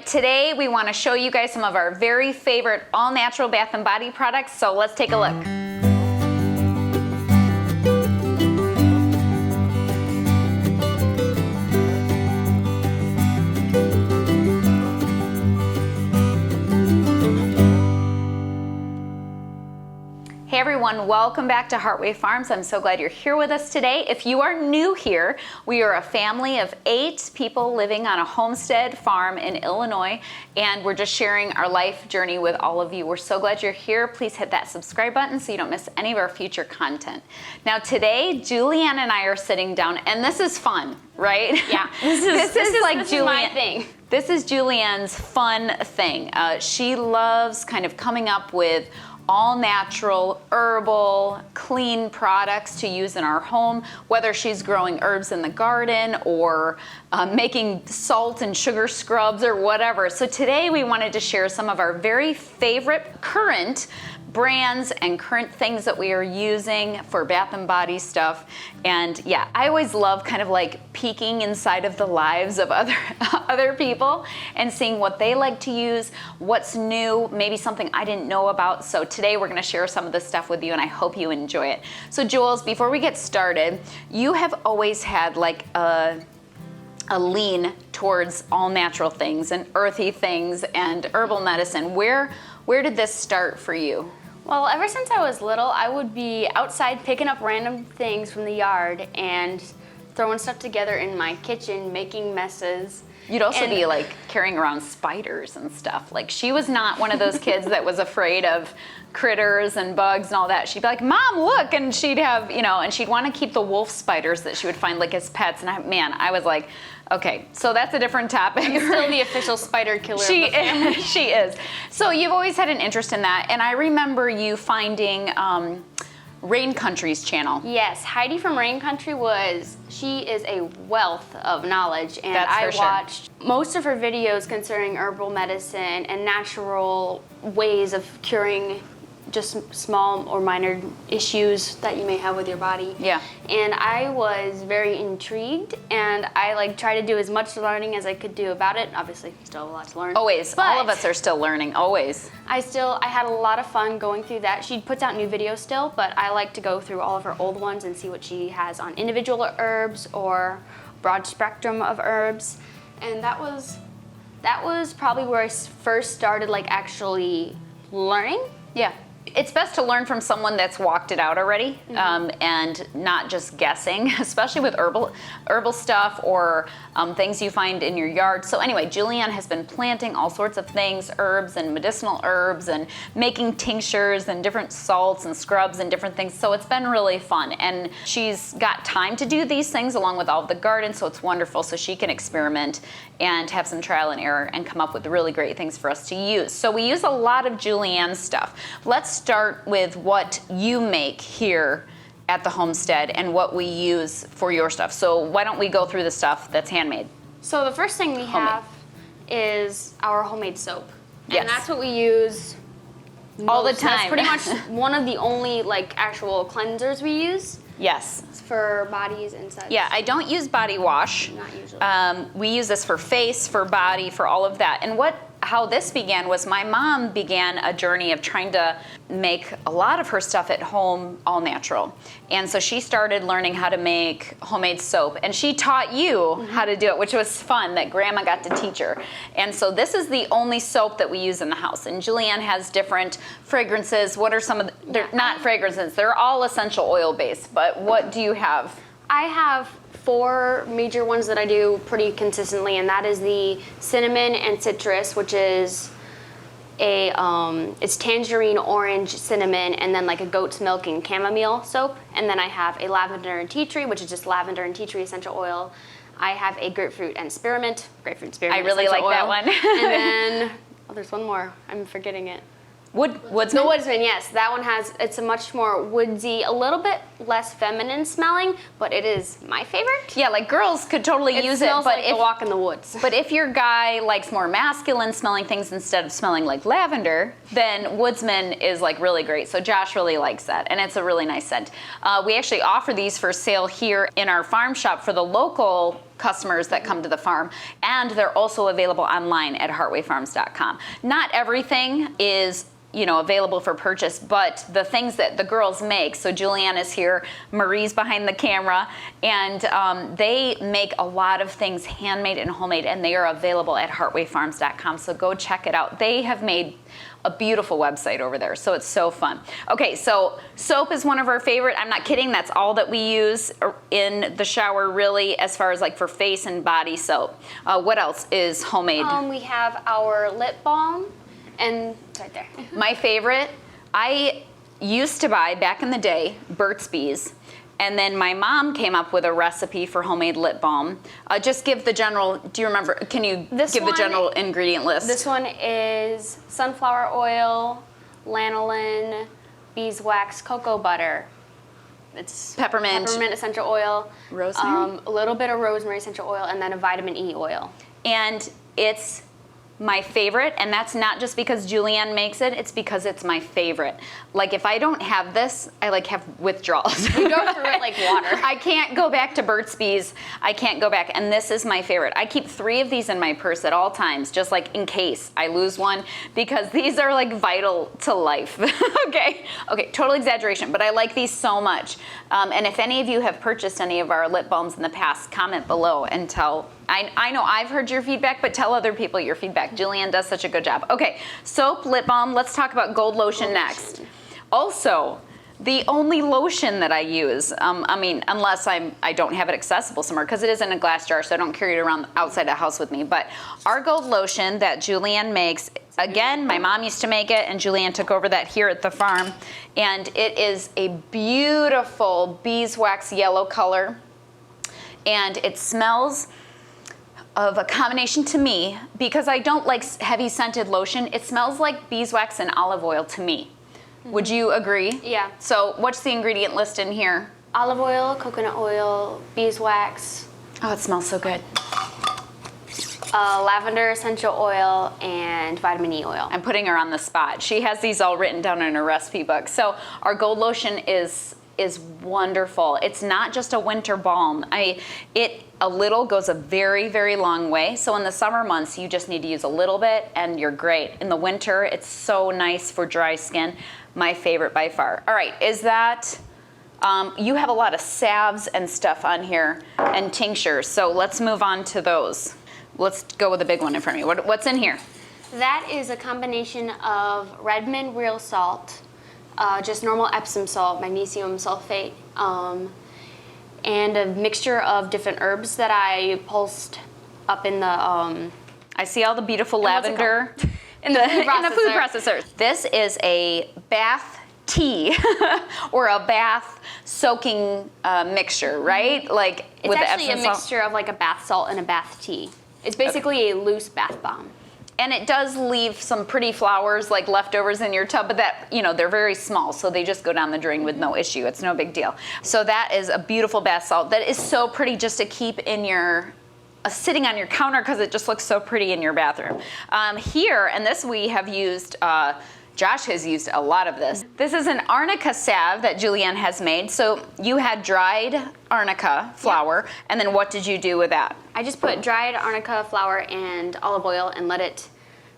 today we want to show you guys some of our very favorite all-natural bath and body products, so let's take a look. Hey everyone, welcome back to Heartway Farms. I'm so glad you're here with us today. If you are new here, we are a family of 8 people living on a homestead farm in Illinois, and we're just sharing our life journey with all of you. We're so glad you're here. Please hit that subscribe button so you don't miss any of our future content. Now today, Julianne and I are sitting down, and this is fun, right? Yeah, this is my thing. This is Julianne's fun thing. She loves kind of coming up with all natural, herbal, clean products to use in our home, whether she's growing herbs in the garden or making salt and sugar scrubs or whatever. So today we wanted to share some of our very favorite current brands and current things that we are using for bath and body stuff. And yeah, I always love kind of like peeking inside of the lives of other people and seeing what they like to use, what's new, maybe something I didn't know about. So today we're gonna share some of this stuff with you, and I hope you enjoy it. So Jules, before we get started, you have always had like a lean towards all natural things and earthy things and herbal medicine. Where did this start for you? Well, ever since I was little, I would be outside picking up random things from the yard and throwing stuff together in my kitchen, making messes. You'd also be like carrying around spiders and stuff. Like she was not one of those kids that was afraid of critters and bugs and all that. She'd be like, Mom, look, and she'd have, and she'd want to keep the wolf spiders that she would find like as pets. And I was like, okay, so that's a different topic. I'm still the official spider killer of the family. She is. So you've always had an interest in that, and I remember you finding Rain Country's channel. Yes, Heidi from Rain Country she is a wealth of knowledge, and I watched most of her videos concerning herbal medicine and natural ways of curing just small or minor issues that you may have with your body. Yeah. And I was very intrigued, and I tried to do as much learning as I could do about it. Obviously, still a lot to learn. Always. But all of us are still learning, always. I had a lot of fun going through that. She puts out new videos still, but I like to go through all of her old ones and see what she has on individual herbs or broad spectrum of herbs. And that was probably where I first started actually learning. Yeah. It's best to learn from someone that's walked it out already, and not just guessing, especially with herbal stuff or things you find in your yard. So anyway, Julianne has been planting all sorts of things, herbs and medicinal herbs, and making tinctures and different salts and scrubs and different things. So it's been really fun. And she's got time to do these things along with all of the garden, so it's wonderful. So she can experiment and have some trial and error and come up with really great things for us to use. So we use a lot of Julianne's stuff. Let's start with what you make here at the homestead and what we use for your stuff. So why don't we go through the stuff that's handmade? So the first thing we have is our homemade soap. Yes. And that's what we use all the time. That's pretty much one of the only actual cleansers we use. Yes. For bodies and such. Yeah, I don't use body wash. Not usually. We use this for face, for body, for all of that. And how this began was my mom began a journey of trying to make a lot of her stuff at home all natural. And so she started learning how to make homemade soap, and she taught you how to do it, which was fun that Grandma got to teach her. And so this is the only soap that we use in the house. And Julianne has different fragrances. What are some of they're not fragrances, they're all essential oil based, but what do you have? I have 4 major ones that I do pretty consistently, and that is the cinnamon and citrus, which is it's tangerine, orange, cinnamon, and then a goat's milk and chamomile soap. And then I have a lavender and tea tree, which is just lavender and tea tree essential oil. I have a grapefruit and spearmint I really like oil. that one. And then there's one more. I'm forgetting it. Woodsman? The Woodsman, yes. That one it's a much more woodsy, a little bit less feminine smelling, but it is my favorite. Yeah, girls could totally use it. It smells like a walk in the woods. But if your guy likes more masculine smelling things instead of smelling like lavender, then Woodsman is really great. So Josh really likes that, and it's a really nice scent. We actually offer these for sale here in our farm shop for the local customers that come to the farm, and they're also available online at heartwayfarms.com. Not everything is available for purchase, but the things that the girls make, so Julianne is here, Marie's behind the camera, and they make a lot of things handmade and homemade, and they are available at heartwayfarms.com, so go check it out. They have made a beautiful website over there, so it's so fun. Okay, so soap is one of our favorite. I'm not kidding, that's all that we use in the shower, really, as far as like for face and body soap. What else is homemade? We have our lip balm, and it's right there. My favorite, I used to buy, back in the day, Burt's Bees. And then my mom came up with a recipe for homemade lip balm. Just give the general, do you remember, can you give the general ingredient list? This one is sunflower oil, lanolin, beeswax, cocoa butter. It's peppermint essential oil, rosemary, a little bit of rosemary essential oil, and then a vitamin E oil. And it's my favorite, and that's not just because Julianne makes it, it's because it's my favorite. Like, if I don't have this, I like have withdrawals. You go through it like water. I can't go back to Burt's Bees. I can't go back, and this is my favorite. I keep 3 of these in my purse at all times, just like in case I lose one, because these are like vital to life. Okay, total exaggeration, but I like these so much. And if any of you have purchased any of our lip balms in the past, comment below and tell. I know I've heard your feedback, but tell other people your feedback. Julianne does such a good job. Okay, soap, lip balm. Let's talk about gold lotion next. Also, the only lotion that I use, unless I don't have it accessible somewhere, because it is in a glass jar, so I don't carry it around outside the house with me, but our gold lotion that Julianne makes, again, my mom used to make it, and Julianne took over that here at the farm, and it is a beautiful beeswax yellow color, and it smells of a combination to me, because I don't like heavy scented lotion, it smells like beeswax and olive oil to me. Would you agree? Yeah. So what's the ingredient list in here? Olive oil, coconut oil, beeswax. Oh, it smells so good. Lavender essential oil, and vitamin E oil. I'm putting her on the spot. She has these all written down in her recipe book. So our gold lotion is wonderful. It's not just a winter balm. A little goes a very, very long way. So in the summer months, you just need to use a little bit and you're great. In the winter, it's so nice for dry skin. My favorite by far. All right, is that, you have a lot of salves and stuff on here and tinctures. So let's move on to those. Let's go with the big one in front of me. What's in here? That is a combination of Redmond real salt, just normal Epsom salt, magnesium sulfate, and a mixture of different herbs that I pulsed up in the I see all the beautiful lavender in the food processor. This is a bath tea or a bath soaking mixture, right? Like it's with actually the Epsom a mixture of like a bath salt and a bath tea. It's basically a loose bath bomb. And it does leave some pretty flowers like leftovers in your tub, but that, they're very small, so they just go down the drain with no issue. It's no big deal. So that is a beautiful bath salt that is so pretty just to keep in your, sitting on your counter, because it just looks so pretty in your bathroom. Here, and this we have used, Josh has used a lot of this. This is an arnica salve that Julianne has made. So you had dried arnica flour, yep. And then what did you do with that? I just put dried arnica flour and olive oil and let it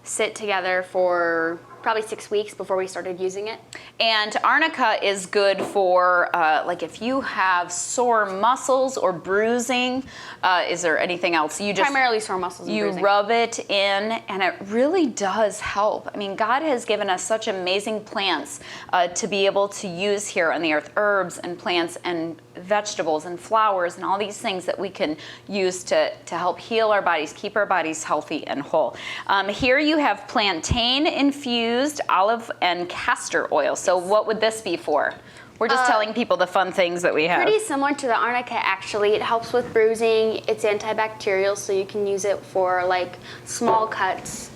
sit together for probably 6 weeks before we started using it. And arnica is good for, like if you have sore muscles or bruising, is there anything else? You just primarily sore muscles and bruising. You rub it in and it really does help. I mean, God has given us such amazing plants to be able to use here on the earth, herbs and plants and vegetables and flowers and all these things that we can use to help heal our bodies, keep our bodies healthy and whole. Here you have plantain infused olive and castor oil. So what would this be for? We're just telling people the fun things that we have. Pretty similar to the arnica, actually. It helps with bruising. It's antibacterial, so you can use it for like small cuts.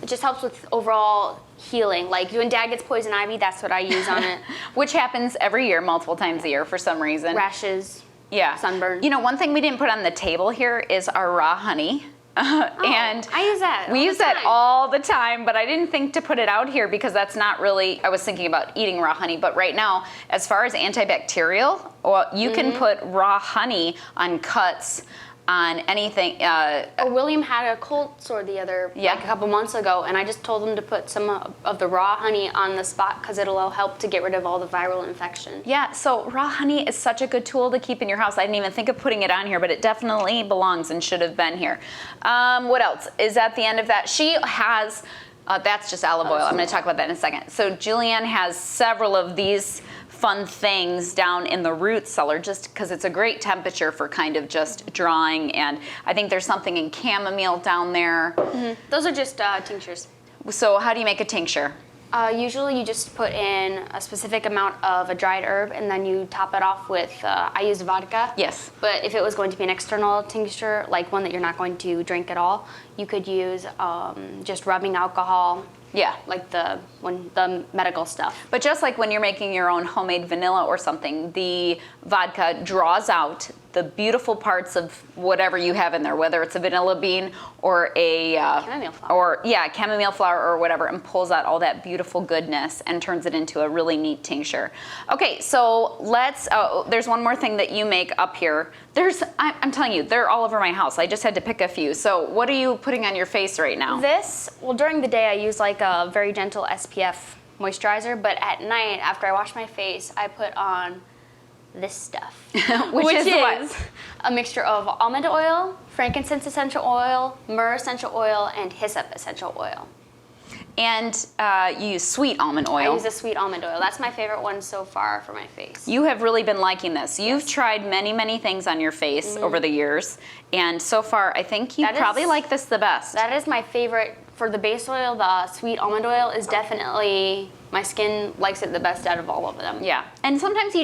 It just helps with overall healing. Like when Dad gets poison ivy, that's what I use on it. Which happens every year, multiple times a year for some reason. Rashes, yeah, sunburn. One thing we didn't put on the table here is our raw honey. And I use that. We use that all the time, but I didn't think to put it out here because that's not really, I was thinking about eating raw honey, but right now, as far as antibacterial, well, you can put raw honey on cuts on anything. William had a cold sore like a couple months ago, and I just told him to put some of the raw honey on the spot because it'll help to get rid of all the viral infection. Yeah, so raw honey is such a good tool to keep in your house. I didn't even think of putting it on here, but it definitely belongs and should have been here. What else is at the end of that? She has, that's just olive oil. I'm going to talk about that in a second. So Julianne has several of these fun things down in the root cellar just because it's a great temperature for kind of just drawing, and I think there's something in chamomile down there. Mm-hmm. Those are just tinctures. So how do you make a tincture? Usually you just put in a specific amount of a dried herb and then you top it off with, I use vodka. Yes. But if it was going to be an external tincture, like one that you're not going to drink at all, you could use just rubbing alcohol. Yeah. Like the medical stuff. But just like when you're making your own homemade vanilla or something, the vodka draws out the beautiful parts of whatever you have in there, whether it's a vanilla bean or a chamomile flower. Chamomile flower or whatever, and pulls out all that beautiful goodness and turns it into a really neat tincture. Okay, so let's. There's one more thing that you make up here. I'm telling you, they're all over my house. I just had to pick a few. So what are you putting on your face right now? During the day I use like a very gentle SPF moisturizer, but at night after I wash my face, I put on this stuff, which is what? A mixture of almond oil, frankincense essential oil, myrrh essential oil, and hyssop essential oil. And you use sweet almond oil. I use a sweet almond oil. That's my favorite one so far for my face. You have really been liking this. You've tried many, many things on your face over the years, and so far I think you probably like this the best. That is my favorite. For the base oil, the sweet almond oil is definitely, my skin likes it the best out of all of them. Yeah, and sometimes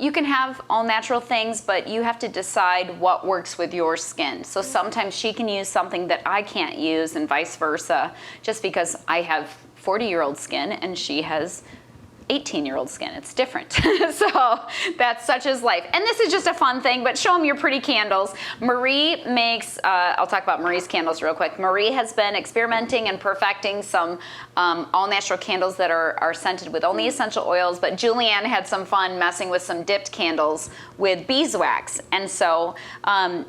you can have all natural things, but you have to decide what works with your skin. So sometimes she can use something that I can't use and vice versa, just because I have 40-year-old skin and she has 18-year-old skin. It's different. So that's such is life. And this is just a fun thing, but show them your pretty candles. Marie makes, I'll talk about Marie's candles real quick. Marie has been experimenting and perfecting some all-natural candles that are scented with only essential oils, but Julianne had some fun messing with some dipped candles with beeswax. And so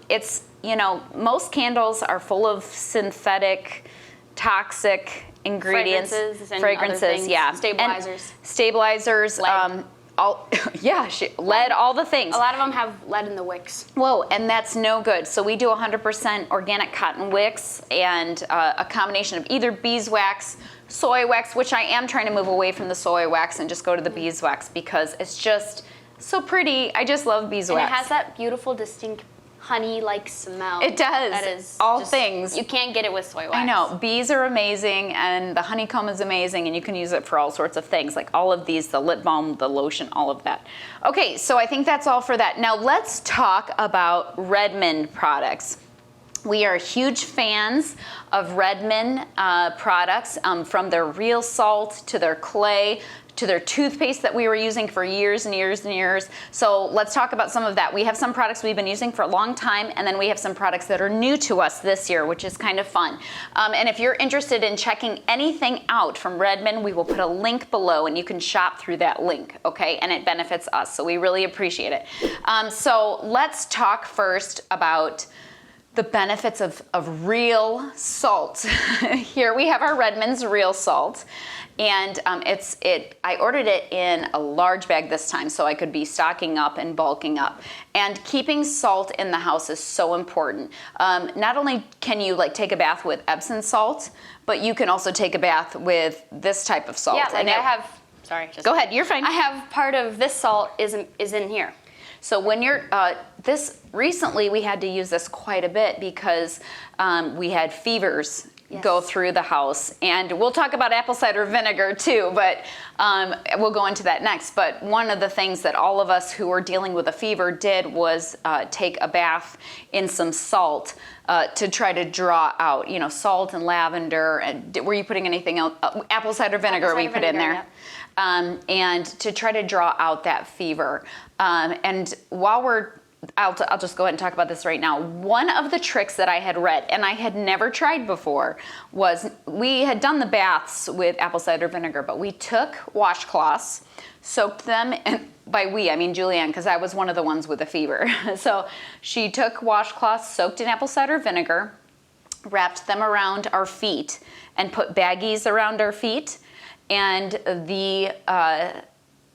it's, most candles are full of synthetic, toxic ingredients, fragrances, yeah, stabilizers, and stabilizers, lead. Lead, all the things. A lot of them have lead in the wicks. Whoa, and that's no good. So we do 100% organic cotton wicks and a combination of either beeswax, soy wax, which I am trying to move away from the soy wax and just go to the beeswax because it's just so pretty. I just love beeswax. And it has that beautiful, distinct honey-like smell. It does. That is all things. You can't get it with soy wax. I know. Bees are amazing, and the honeycomb is amazing, and you can use it for all sorts of things, like all of these, the lip balm, the lotion, all of that. Okay, so I think that's all for that. Now let's talk about Redmond products. We are huge fans of Redmond products, from their real salt to their clay, to their toothpaste that we were using for years and years and years. So let's talk about some of that. We have some products we've been using for a long time, and then we have some products that are new to us this year, which is kind of fun. And if you're interested in checking anything out from Redmond, we will put a link below and you can shop through that link, okay? And it benefits us, so we really appreciate it. So let's talk first about the benefits of real salt. Here we have our Redmond's real salt. And I ordered it in a large bag this time so I could be stocking up and bulking up. And keeping salt in the house is so important. Not only can you take a bath with Epsom salt, but you can also take a bath with this type of salt. Yeah, go ahead, you're fine. I have part of this salt is in here. So when you're, recently we had to use this quite a bit because we had fevers go through the house. And we'll talk about apple cider vinegar too, but we'll go into that next. But one of the things that all of us who were dealing with a fever did was take a bath in some salt to try to draw out, salt and lavender. And were you putting anything else? Apple cider vinegar we put in there. Yep. And to try to draw out that fever. And while we're I'll just go ahead and talk about this right now. One of the tricks that I had read, and I had never tried before, was we had done the baths with apple cider vinegar, but we took washcloths, soaked them, and by we, I mean Julianne, because I was one of the ones with a fever. So she took washcloths soaked in apple cider vinegar, wrapped them around our feet, and put baggies around our feet. And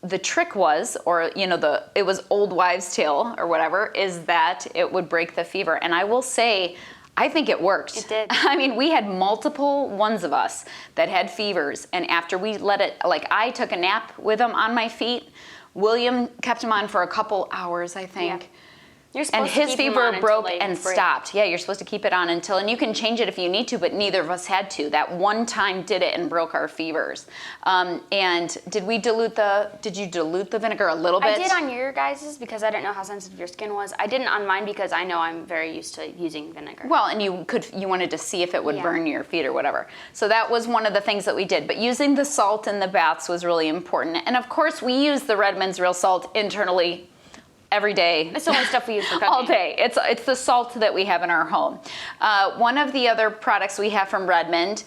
the trick was, or it was old wives' tale or whatever, is that it would break the fever. And I will say, I think it worked. It did. I mean, we had multiple ones of us that had fevers, and after we let it, like I took a nap with them on my feet. William kept them on for a couple hours, I think. Yeah. You're supposed And to his keep them fever on broke until they and break. stopped. Yeah, you're supposed to keep it on until, and you can change it if you need to, but neither of us had to. That one time did it and broke our fevers. And did you dilute the vinegar a little bit? I did on your guys's because I didn't know how sensitive your skin was. I didn't on mine because I know I'm very used to using vinegar. Well, and you wanted to see if it would Yeah. burn your feet or whatever. So that was one of the things that we did. But using the salt in the baths was really important. And of course, we use the Redmond's real salt internally every day. It's the only stuff we use for cooking. All day. It's the salt that we have in our home. One of the other products we have from Redmond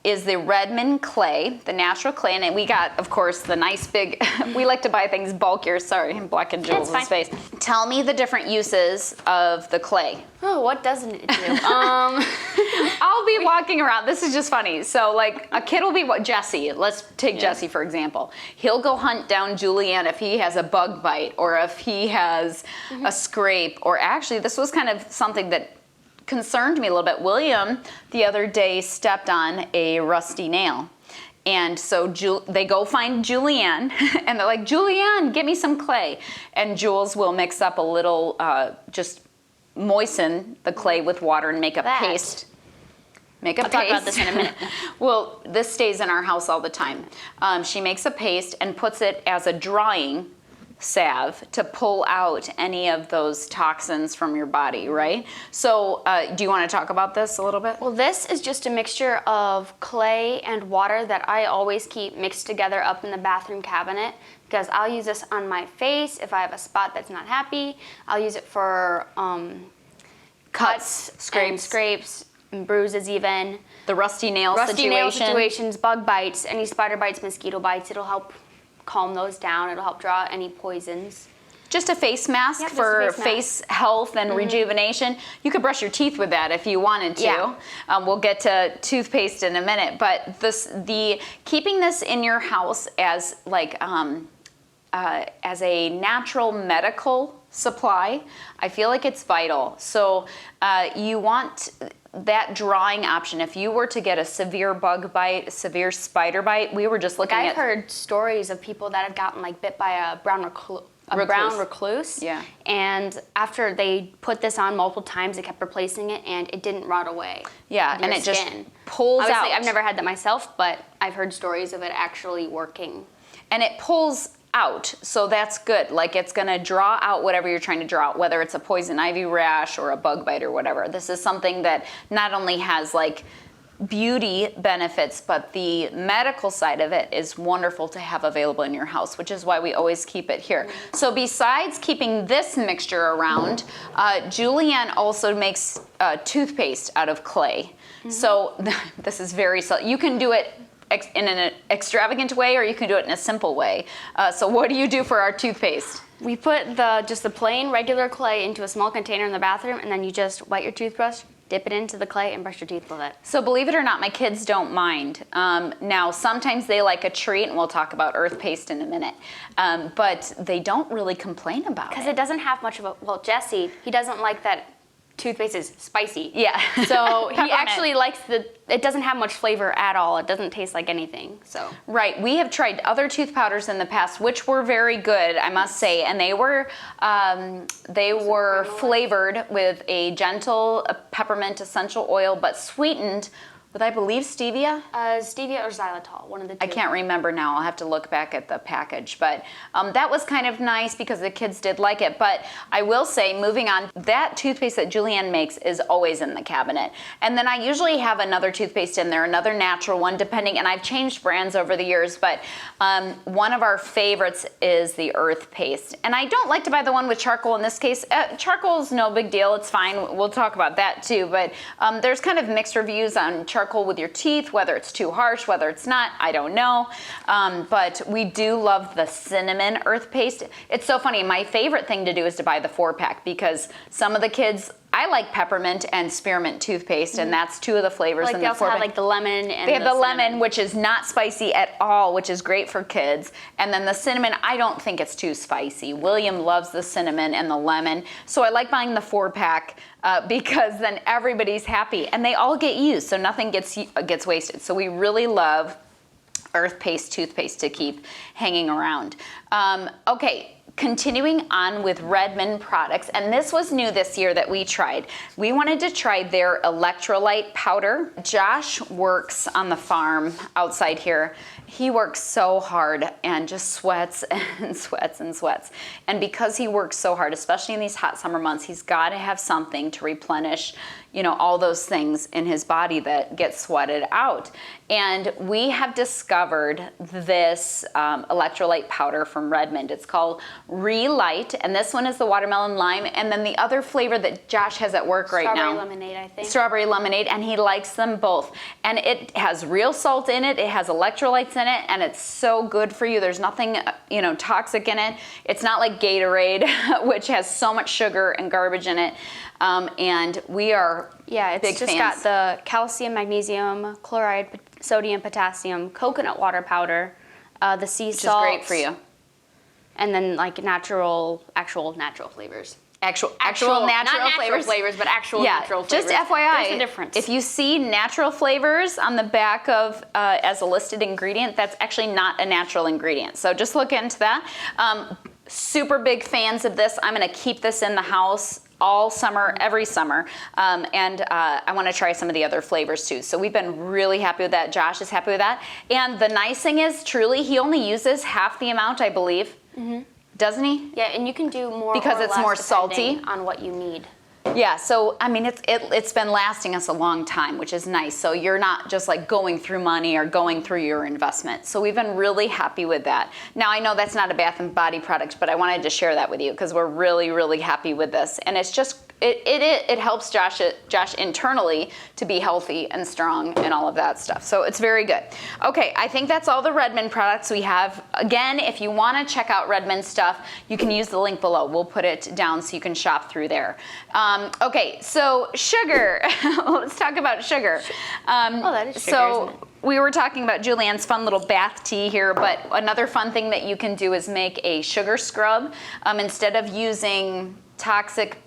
is the Redmond clay, the natural clay. And we got, of course, the nice big, we like to buy things bulkier. Sorry, I'm blocking Jules' fine. face. Tell me the different uses of the clay. Oh, what doesn't it do? I'll be walking around. This is just funny. So, like, a kid will be Jesse. Let's take Jesse, for example. He'll go hunt down Julianne if he has a bug bite or if he has a scrape. Or actually, this was kind of something that concerned me a little bit. William, the other day, stepped on a rusty nail. And so they go find Julianne, and they're like, Julianne, get me some clay. And Jules will mix up a little, just moisten the clay with water and make a paste. Make a paste. I'll talk about this in a minute. Well, this stays in our house all the time. She makes a paste and puts it as a drying salve to pull out any of those toxins from your body, right? So do you want to talk about this a little bit? Well, this is just a mixture of clay and water that I always keep mixed together up in the bathroom cabinet because I'll use this on my face if I have a spot that's not happy. I'll use it for cuts, scrapes, and bruises even. The rusty nail situations, bug bites, any spider bites, mosquito bites. It'll help calm those down. It'll help draw any poisons. Just a face mask for face health and rejuvenation. You could brush your teeth with that if you wanted to. Yeah. We'll get to toothpaste in a minute, but keeping this in your house as as a natural medical supply, I feel like it's vital. So you want that drawing option. If you were to get a severe bug bite, a severe spider bite, we were just looking at... I've heard stories of people that had gotten bit by a brown recluse. Yeah. And after they put this on multiple times, they kept replacing it, and it didn't rot away. Yeah, and it just pulls out. I've never had that myself, but I've heard stories of it actually working. And it pulls out, so that's good. Like, it's gonna draw out whatever you're trying to draw out, whether it's a poison ivy rash or a bug bite or whatever. This is something that not only has beauty benefits, but the medical side of it is wonderful to have available in your house, which is why we always keep it here. So besides keeping this mixture around, Julianne also makes toothpaste out of clay. So this is you can do it in an extravagant way, or you can do it in a simple way. So what do you do for our toothpaste? We put just the plain regular clay into a small container in the bathroom, and then you just wet your toothbrush, dip it into the clay, and brush your teeth with it. So believe it or not, my kids don't mind. Now, sometimes they like a treat, and we'll talk about earth paste in a minute, but they don't really complain about it. Because it doesn't have much of Jesse, he doesn't like that toothpaste is spicy. Yeah. So he actually likes it doesn't have much flavor at all. It doesn't taste like anything, so. Right, we have tried other tooth powders in the past, which were very good, I must say, and they were flavored with a gentle peppermint essential oil, but sweetened with, I believe, stevia. Stevia or xylitol, one of the two. I can't remember now. I'll have to look back at the package. But that was kind of nice because the kids did like it. But I will say, moving on, that toothpaste that Julianne makes is always in the cabinet. And then I usually have another toothpaste in there, another natural one, depending. And I've changed brands over the years. But one of our favorites is the Earth paste. And I don't like to buy the one with charcoal in this case. Charcoal is no big deal. It's fine. We'll talk about that too. But there's kind of mixed reviews on charcoal with your teeth, whether it's too harsh, whether it's not, I don't know. But we do love the cinnamon Earth paste. It's so funny. My favorite thing to do is to buy the 4-pack because some of the kids, I like peppermint and spearmint toothpaste, and that's two of the flavors in the 4-pack. They also have like the lemon and they have the lemon, cinnamon. which is not spicy at all, which is great for kids. And then the cinnamon, I don't think it's too spicy. William loves the cinnamon and the lemon. So I like buying the 4-pack because then everybody's happy and they all get used, so nothing gets wasted. So we really love Earth paste toothpaste to keep hanging around. Okay. Continuing on with Redmond products, and this was new this year that we tried. We wanted to try their electrolyte powder. Josh works on the farm outside here. He works so hard and just sweats and sweats and sweats. And because he works so hard, especially in these hot summer months, he's got to have something to replenish, you know, all those things in his body that get sweated out. And we have discovered this electrolyte powder from Redmond. It's called Relight, and this one is the watermelon lime, and then the other flavor that Josh has at work right now. Strawberry lemonade, I think. Strawberry lemonade, and he likes them both. And it has real salt in it, it has electrolytes in it, and it's so good for you. There's nothing, you know, toxic in it. It's not like Gatorade, which has so much sugar and garbage in it. And we are big just fans. got the calcium, magnesium, chloride, sodium, potassium, coconut water powder, the sea salt. Which is great for you. And then like actual natural flavors. Actual Not natural flavors, but actual natural flavors. Just FYI, there's a difference. If you see natural flavors on the back of as a listed ingredient, that's actually not a natural ingredient. So just look into that. Super big fans of this. I'm going to keep this in the house all summer, every summer, and I want to try some of the other flavors too. So we've been really happy with that. Josh is happy with that. And the nice thing is, truly, he only uses half the amount, I believe. Mm-hmm. Doesn't he? Yeah, and you can do more because or it's less more salty on what you need. Yeah, so I mean, it's been lasting us a long time, which is nice. So you're not just like going through money or going through your investment. So we've been really happy with that. Now I know that's not a bath and body product, but I wanted to share that with you because we're really, really happy with this. And it's just, it helps Josh internally to be healthy and strong and all of that stuff. So it's very good. Okay, I think that's all the Redmond products we have. Again, if you want to check out Redmond stuff, you can use the link below. We'll put it down so you can shop through there. Okay, so sugar. Let's talk about sugar. That is sugar, so isn't it? we were talking about Julianne's fun little bath tea here, but another fun thing that you can do is make a sugar scrub. Instead of using toxic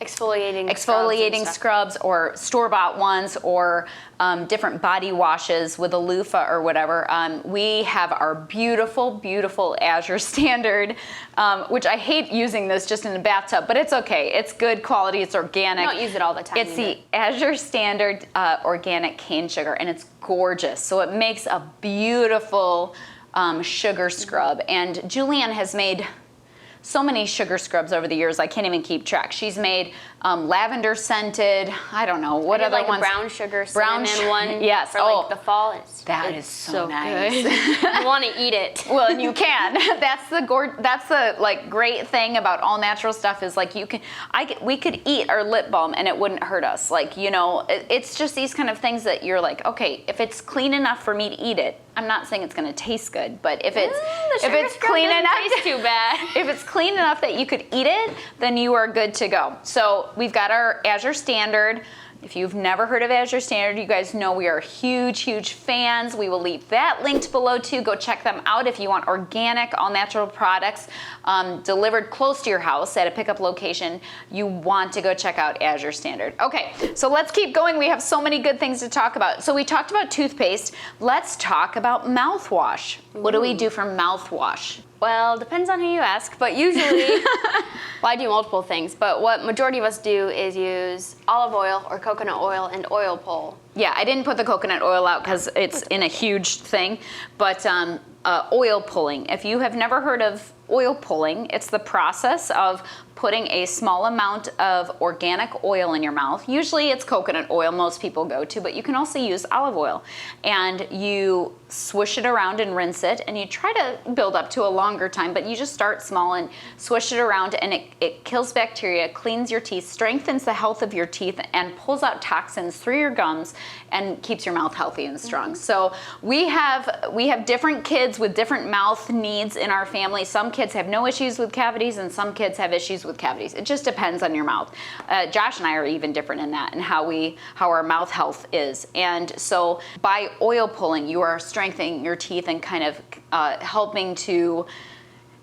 exfoliating scrubs or store-bought ones or different body washes with a loofah or whatever, we have our beautiful, beautiful Azure Standard, which I hate using this just in the bathtub, but it's okay. It's good quality. It's organic. I don't use it all the time. It's the Azure Standard organic cane sugar, and it's gorgeous. So it makes a beautiful sugar scrub. And Julianne has made so many sugar scrubs over the years, I can't even keep track. She's made lavender scented, I don't know, what other like ones? A brown sugar cinnamon one yes. for like the fall. It's so nice. Good. You want to eat it. Well, and you can. That's the like great thing about all natural stuff is like we could eat our lip balm and it wouldn't hurt us. Like, you know, it's just these kind of things that you're like, okay, if it's clean enough for me to eat it, I'm not saying it's going to taste good, but if it's clean enough, taste too bad. If it's clean enough that you could eat it, then you are good to go. So we've got our Azure Standard. If you've never heard of Azure Standard, you guys know we are huge, huge fans. We will leave that linked below too. Go check them out if you want organic, all natural products delivered close to your house at a pickup location. You want to go check out Azure Standard. Okay, so let's keep going. We have so many good things to talk about. So we talked about toothpaste. Let's talk about mouthwash. What do we do for mouthwash? Well, depends on who you ask, but usually, well, I do multiple things, but what majority of us do is use olive oil or coconut oil and oil pull. Yeah, I didn't put the coconut oil out because it's in a huge thing, but oil pulling. If you have never heard of oil pulling, it's the process of putting a small amount of organic oil in your mouth. Usually it's coconut oil most people go to, but you can also use olive oil. And you swish it around and rinse it, and you try to build up to a longer time, but you just start small and swish it around, and it kills bacteria, cleans your teeth, strengthens the health of your teeth, and pulls out toxins through your gums and keeps your mouth healthy and strong. Mm-hmm. So we have different kids with different mouth needs in our family. Some kids have no issues with cavities, and some kids have issues with cavities. It just depends on your mouth. Josh and I are even different in that, and how our mouth health is. And so by oil pulling, you are strengthening your teeth and kind of helping to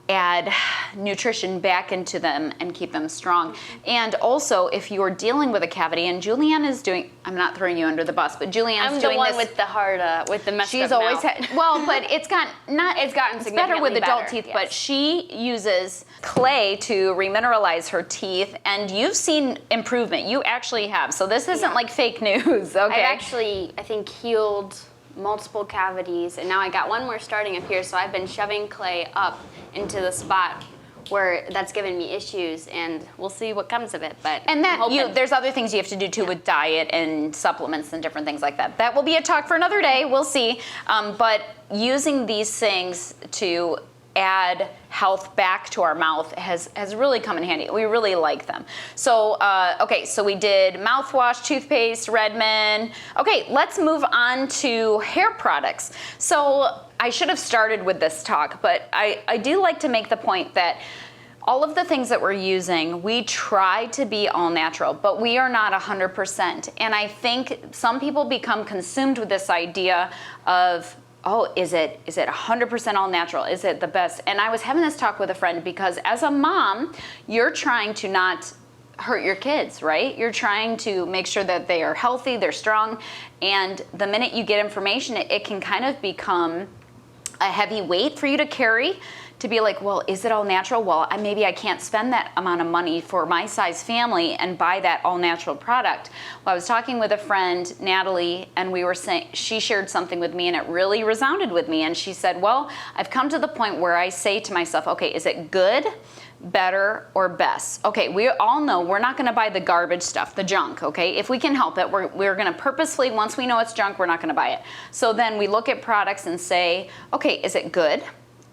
add nutrition back into them and keep them strong. And also, if you're dealing with a cavity, and Julianne is doing, I'm not throwing you under the bus, but Julianne's doing this. I'm the one with the hard, with the messed She's up always mouth. had, well, but it's gotten better with adult teeth, yes. But she uses clay to remineralize her teeth, and you've seen improvement. You actually have. So this isn't like fake news, okay? I've actually, I think, healed multiple cavities, and now I got one more starting up here, so I've been shoving clay up into the spot where that's given me issues, and we'll see what comes of it. But and there's other things you have to do too, with diet and supplements and different things like that. That will be a talk for another day. We'll see. But using these things to add health back to our mouth has really come in handy. We really like them. So, okay, so we did mouthwash, toothpaste, Redmond. Okay, let's move on to hair products. So I should have started with this talk, but I do like to make the point that all of the things that we're using, we try to be all natural, but we are not 100%. And I think some people become consumed with this idea of, oh, is it 100% all natural? Is it the best? And I was having this talk with a friend because as a mom, you're trying to not hurt your kids, right? You're trying to make sure that they are healthy, they're strong, and the minute you get information, it can kind of become a heavy weight for you to carry, to be like, well, is it all natural? Well, maybe I can't spend that amount of money for my size family and buy that all natural product. Well, I was talking with a friend, Natalie, and we were saying, she shared something with me and it really resounded with me. And she said, well, I've come to the point where I say to myself, okay, is it good, better, or best? Okay, we all know we're not gonna buy the garbage stuff, the junk, okay? If we can help it, we're gonna purposefully, once we know it's junk, we're not gonna buy it. So then we look at products and say, okay, is it good?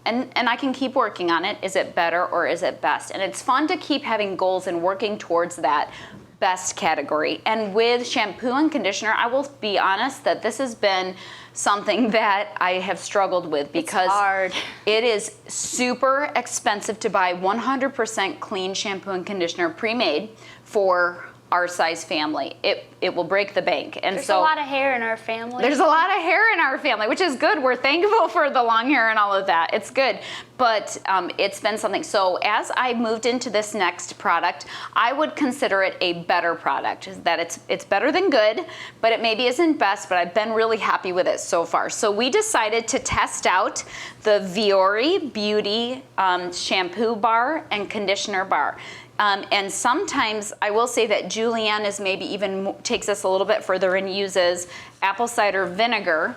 And I can keep working on it. Is it better or is it best? And it's fun to keep having goals and working towards that best category. And with shampoo and conditioner, I will be honest that this has been something that I have struggled with because it's hard. It is super expensive to buy 100% clean shampoo and conditioner pre-made for our size family. It will break the bank. And there's a lot of hair in our family. There's a lot of hair in our family, which is good. We're thankful for the long hair and all of that. It's good. But it's been something. So as I moved into this next product, I would consider it a better product. That it's better than good, but it maybe isn't best, but I've been really happy with it so far. So we decided to test out the Viori Beauty shampoo bar and conditioner bar. And sometimes I will say that Julianne is maybe even takes us a little bit further and uses apple cider vinegar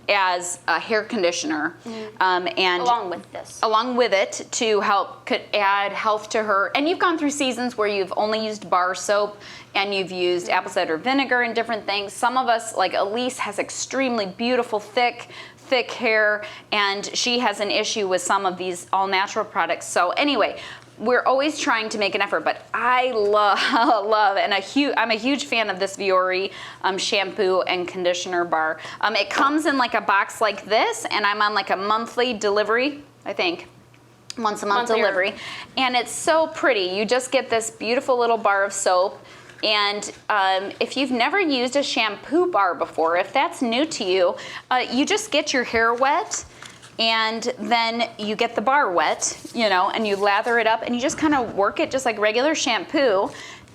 as a hair conditioner, and along with it to help add health to her. And you've gone through seasons where you've only used bar soap and you've used apple cider vinegar and different things. Some of us, like Elise, has extremely beautiful, thick hair, and she has an issue with some of these all natural products. So anyway, we're always trying to make an effort, but I love, and I'm a huge fan of this Viori shampoo and conditioner bar. It comes in like a box like this, and I'm on like a monthly delivery, I think. Once a month delivery. And it's so pretty. You just get this beautiful little bar of soap. And if you've never used a shampoo bar before, if that's new to you, you just get your hair wet, and then you get the bar wet, and you lather it up, and you just kind of work it just like regular shampoo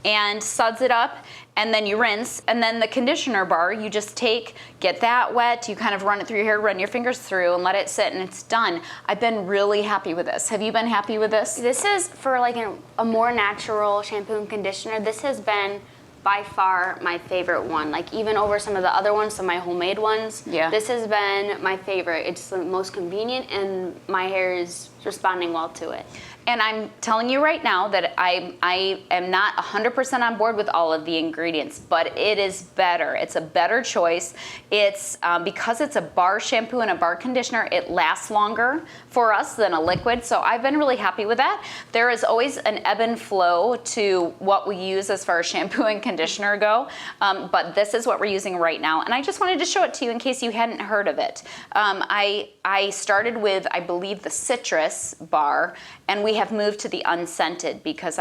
and suds it up. and then you rinse. And then the conditioner bar, you just get that wet, you kind of run it through your hair, run your fingers through and let it sit, and it's done. I've been really happy with this. Have you been happy with this? This is for like a more natural shampoo and conditioner. This has been by far my favorite one. Like even over some of the other ones, some of my homemade ones. Yeah. This has been my favorite. It's the most convenient and my hair is responding well to it. And I'm telling you right now that I am not 100% on board with all of the ingredients, but it is better. It's a better choice. It's because it's a bar shampoo and a bar conditioner, it lasts longer for us than a liquid. So I've been really happy with that. There is always an ebb and flow to what we use as far as shampoo and conditioner go, but this is what we're using right now. And I just wanted to show it to you in case you hadn't heard of it. I started with, I believe, the citrus bar, and we have moved to the unscented because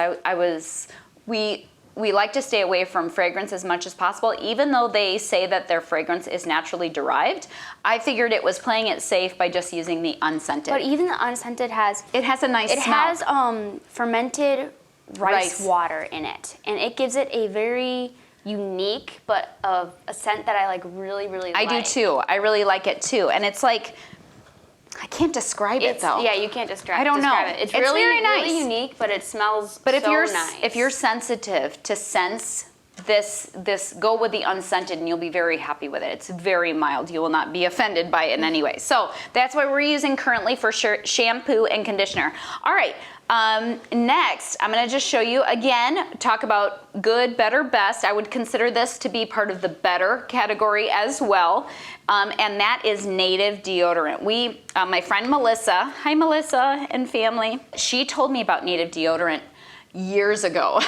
we like to stay away from fragrance as much as possible. Even though they say that their fragrance is naturally derived, I figured it was playing it safe by just using the unscented. But even the unscented has a nice smell. It has fermented rice water in it, and it gives it a very unique but a scent that I like really like. I do too. I really like it too, and it's like, I can't describe it though. Yeah, you can't describe. I don't know. It. It's really very nice. really unique, but it smells. But nice. if you're sensitive to sense this, go with the unscented, and you'll be very happy with it. It's very mild. You will not be offended by it in any way. So that's what we're using currently for shampoo and conditioner. All right. Next, I'm going to just show you again, talk about good, better, best. I would consider this to be part of the better category as well. And that is native deodorant. My friend Melissa, hi Melissa and family, she told me about native deodorant years ago.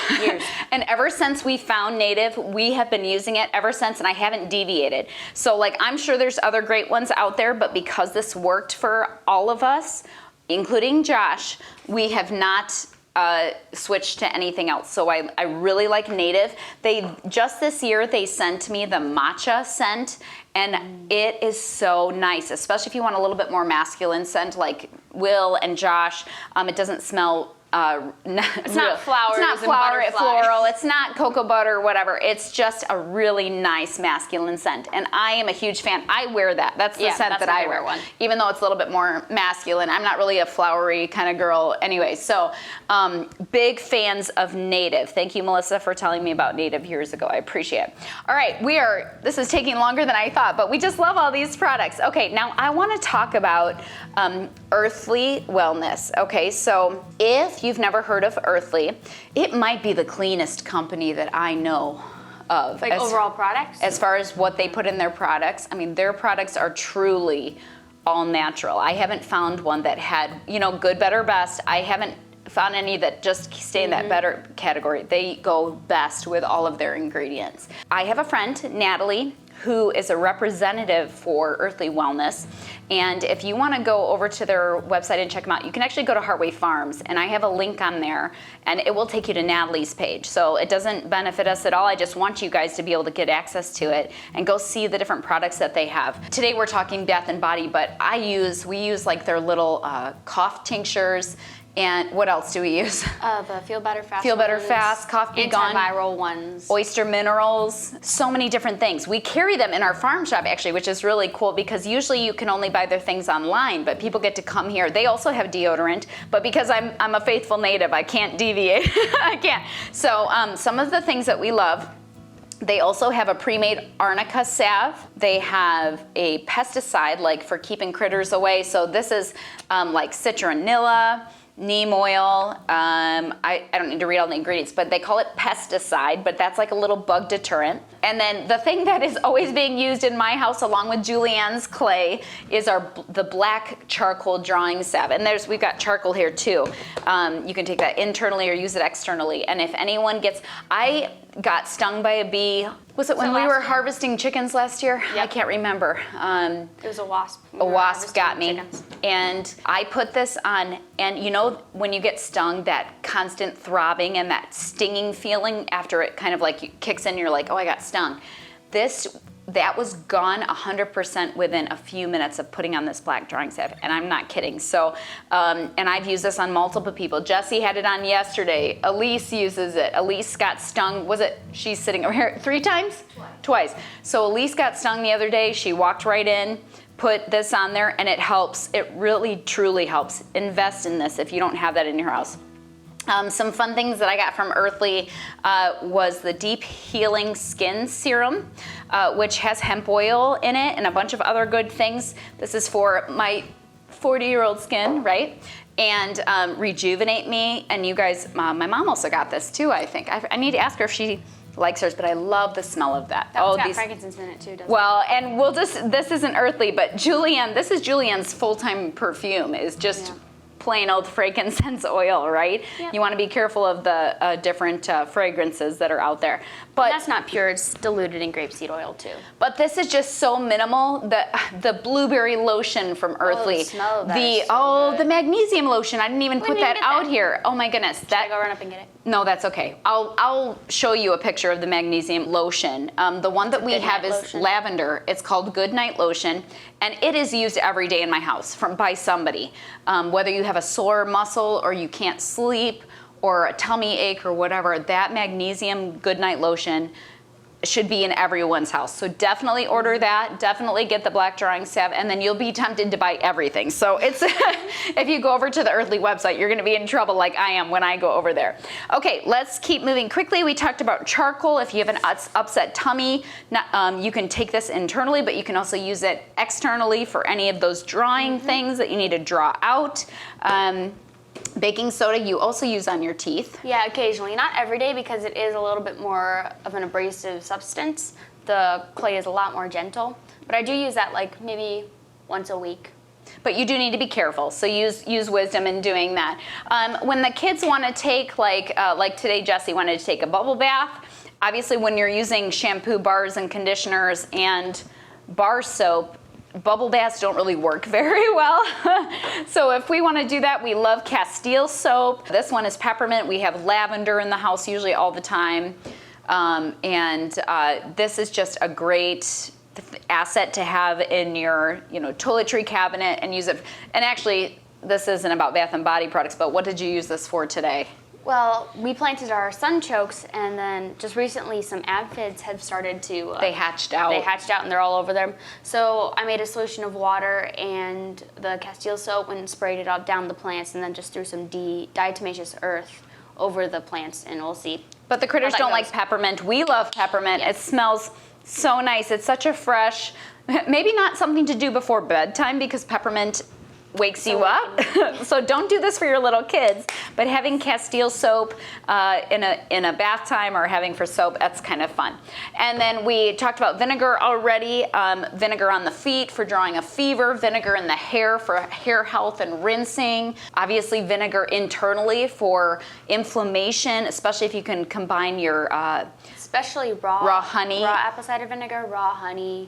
And ever since we found native, we have been using it ever since, and I haven't deviated. So like, I'm sure there's other great ones out there, but because this worked for all of us, including Josh, we have not switched to anything else. So I really like native. Just this year, they sent me the matcha scent, and it is so nice, especially if you want a little bit more masculine scent like Will and Josh. It doesn't smell it's not flowers. It's not flower, floral. It's not cocoa butter, whatever. It's just a really nice masculine scent, and I am a huge fan. I wear that. That's the scent that I wear. Even though it's a little bit more masculine, I'm not really a flowery kind of girl anyway. So, big fans of native. Thank you, Melissa, for telling me about native years ago. I appreciate it. All right, this is taking longer than I thought, but we just love all these products. Okay, now I want to talk about Earthley Wellness. Okay, so if you've never heard of Earthley, it might be the cleanest company that I know of. Like overall products? As far as what they put in their products, I mean, their products are truly all natural. I haven't found one that had, good, better, best. I haven't found any that just stay in that better category. They go best with all of their ingredients. I have a friend, Natalie, who is a representative for Earthley Wellness. And if you want to go over to their website and check them out, you can actually go to Heartway Farms, and I have a link on there, and it will take you to Natalie's page. So it doesn't benefit us at all. I just want you guys to be able to get access to it and go see the different products that they have. Today we're talking Bath and Body, but we use like their little cough tinctures. And what else do we use? The Feel Better Fast Feel Better Fast, Cough Be Gone. Antiviral ones. Oyster minerals, so many different things. We carry them in our farm shop actually, which is really cool because usually you can only buy their things online, but people get to come here. They also have deodorant, but because I'm a faithful native, I can't deviate. I can't. So some of the things that we love, they also have a pre-made arnica salve. They have a pesticide like for keeping critters away. So this is like citronella, neem oil. I don't need to read all the ingredients, but they call it pesticide, but that's like a little bug deterrent. And then the thing that is always being used in my house along with Julianne's clay is the black charcoal drawing salve. And we've got charcoal here too. You can take that internally or use it externally. And if anyone I got stung by a bee. Was it when we were harvesting chickens last year? Yep. I can't remember. It was a wasp. A wasp got me. Chickens. And I put this on, and when you get stung, that constant throbbing and that stinging feeling after it kind of like kicks in, you're like, oh, I got stung. This that was gone 100% within a few minutes of putting on this black drawing salve, and I'm not kidding. So, and I've used this on multiple people. Jessie had it on yesterday. Elise uses it. Elise got stung, she's sitting over here 3 times? Twice. So Elise got stung the other day. She walked right in, put this on there, and it helps. It really, truly helps. Invest in this if you don't have that in your house. Some fun things that I got from Earthley was the Deep Healing Skin Serum, which has hemp oil in it and a bunch of other good things. This is for my 40-year-old skin, right? And rejuvenate me. And you guys, my mom also got this too, I think. I need to ask her if she likes hers, but I love the smell of that. That one's got frankincense in it too, doesn't it? Well, and this isn't Earthley, but Julianne, this is Julianne's full-time perfume, is just plain old frankincense oil, right? Yep. You want to be careful of the different fragrances that are out there. But that's not pure, it's diluted in grapeseed oil too. But this is just so minimal. The blueberry lotion from Earthley. The smell of that is so good. The magnesium lotion. I didn't even put that out here. Oh my goodness. Should I go run up and get it? No, that's okay. I'll show you a picture of the magnesium lotion. The one that we have is lavender. It's called Good Night Lotion, and it is used every day in my house by somebody. Whether you have a sore muscle or you can't sleep or a tummy ache or whatever, that magnesium Good Night Lotion should be in everyone's house. So definitely order that. Definitely get the black drawing salve, and then you'll be tempted to buy everything. So it's if you go over to the Earthley website, you're gonna be in trouble like I am when I go over there. Okay, let's keep moving quickly. We talked about charcoal. If you have an upset tummy, you can take this internally, but you can also use it externally for any of those drawing things that you need to draw out. Baking soda you also use on your teeth. Yeah, occasionally. Not every day because it is a little bit more of an abrasive substance. The clay is a lot more gentle. But I do use that like maybe once a week. But you do need to be careful, so use wisdom in doing that. When the kids want to take, like today Jessie wanted to take a bubble bath, obviously when you're using shampoo bars and conditioners and bar soap, bubble baths don't really work very well. So if we want to do that, we love Castile soap. This one is peppermint. We have lavender in the house usually all the time. This is just a great asset to have in your toiletry cabinet and use it. And actually, this isn't about Bath and Body products, but what did you use this for today? Well, we planted our sunchokes, and then just recently some aphids have started to... they hatched out. They hatched out, and they're all over them. So I made a solution of water and the Castile soap and sprayed it out down the plants, and then just threw some diatomaceous earth over the plants, and we'll see. But the critters don't like peppermint. We love peppermint. Yes. It smells so nice. It's such a fresh... maybe not something to do before bedtime because peppermint wakes you up. So don't do this for your little kids, but having Castile soap in a bath time or having for soap, that's kind of fun. And then we talked about vinegar already, vinegar on the feet for drawing a fever, vinegar in the hair for hair health and rinsing, obviously vinegar internally for inflammation, especially if you can combine your especially raw honey, raw apple cider vinegar, raw honey,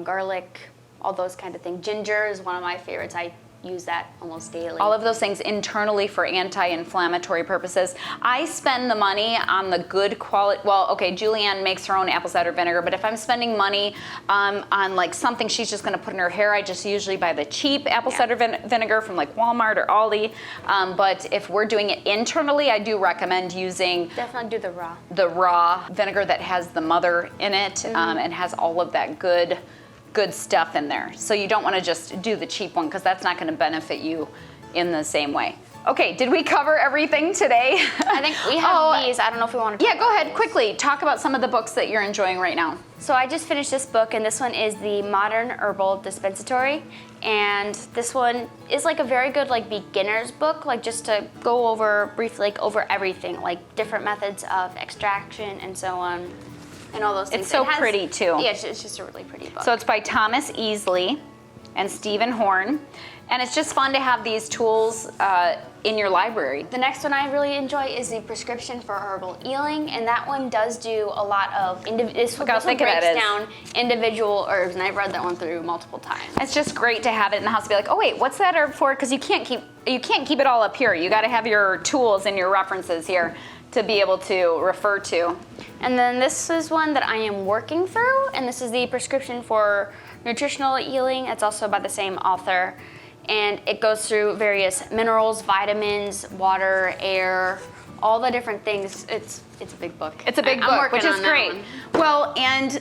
garlic, all those kind of things. Ginger is one of my favorites. I use that almost daily. All of those things internally for anti-inflammatory purposes. I spend the money on the good quality. Well, okay, Julianne makes her own apple cider vinegar, but if I'm spending money on like something she's just going to put in her hair, I just usually buy the cheap apple cider vinegar from like Walmart or Aldi. But if we're doing it internally, I do recommend using definitely do the raw vinegar that has the mother in it and has all of that good stuff in there. So you don't want to just do the cheap one because that's not going to benefit you in the same way. Okay, did we cover everything today? I think we have these. I don't know if we want to talk go ahead, quickly. Talk about some of the books that you're enjoying right now. So I just finished this book, and this one is the Modern Herbal Dispensatory. And this one is like a very good like beginner's book, like just to go over briefly over everything, like different methods of extraction and so on. And all those things. It's so pretty too. Yeah, it's just a really pretty book. So it's by Thomas Easley and Stephen Horn. And it's just fun to have these tools in your library. The next one I really enjoy is the Prescription for Herbal Healing, and that one does do a lot of, this one breaks down individual herbs, and I've read that one through multiple times. It's just great to have it in the house and be like, oh wait, what's that herb for? Because you can't keep it all up here. You got to have your tools and your references here to be able to refer to. And then this is one that I am working through, and this is the prescription for nutritional healing. It's also by the same author, and it goes through various minerals, vitamins, water, air, all the different things. It's a big book. It's a big book, which is great. Well, and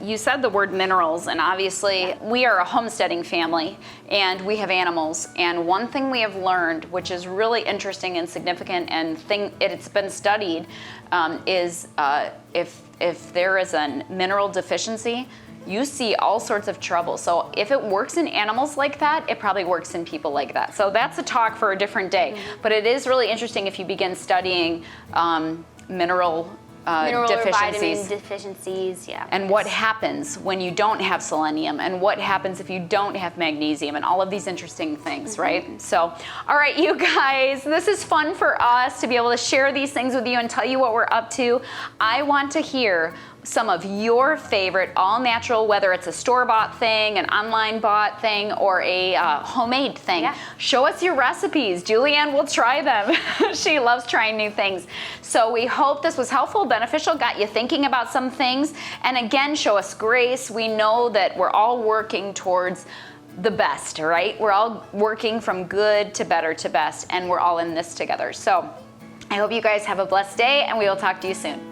you said the word minerals, and obviously we are a homesteading family, and we have animals. And one thing we have learned, which is really interesting and significant, and it's been studied, is if there is a mineral deficiency, you see all sorts of trouble. So if it works in animals like that, it probably works in people like that. So that's a talk for a different day. Mm-hmm. But it is really interesting if you begin studying mineral Mineral or deficiencies. vitamin deficiencies, yeah. And what happens when you don't have selenium, and what happens if you don't have magnesium, and all of these interesting things, right? So, all right, you guys, this is fun for us to be able to share these things with you and tell you what we're up to. I want to hear some of your favorite all-natural, whether it's a store-bought thing, an online-bought thing, or a homemade thing. Yeah. Show us your recipes. Julianne will try them. She loves trying new things. So we hope this was helpful, beneficial, got you thinking about some things. And again, show us grace. We know that we're all working towards the best, right? We're all working from good to better to best, and we're all in this together. So I hope you guys have a blessed day, and we will talk to you soon.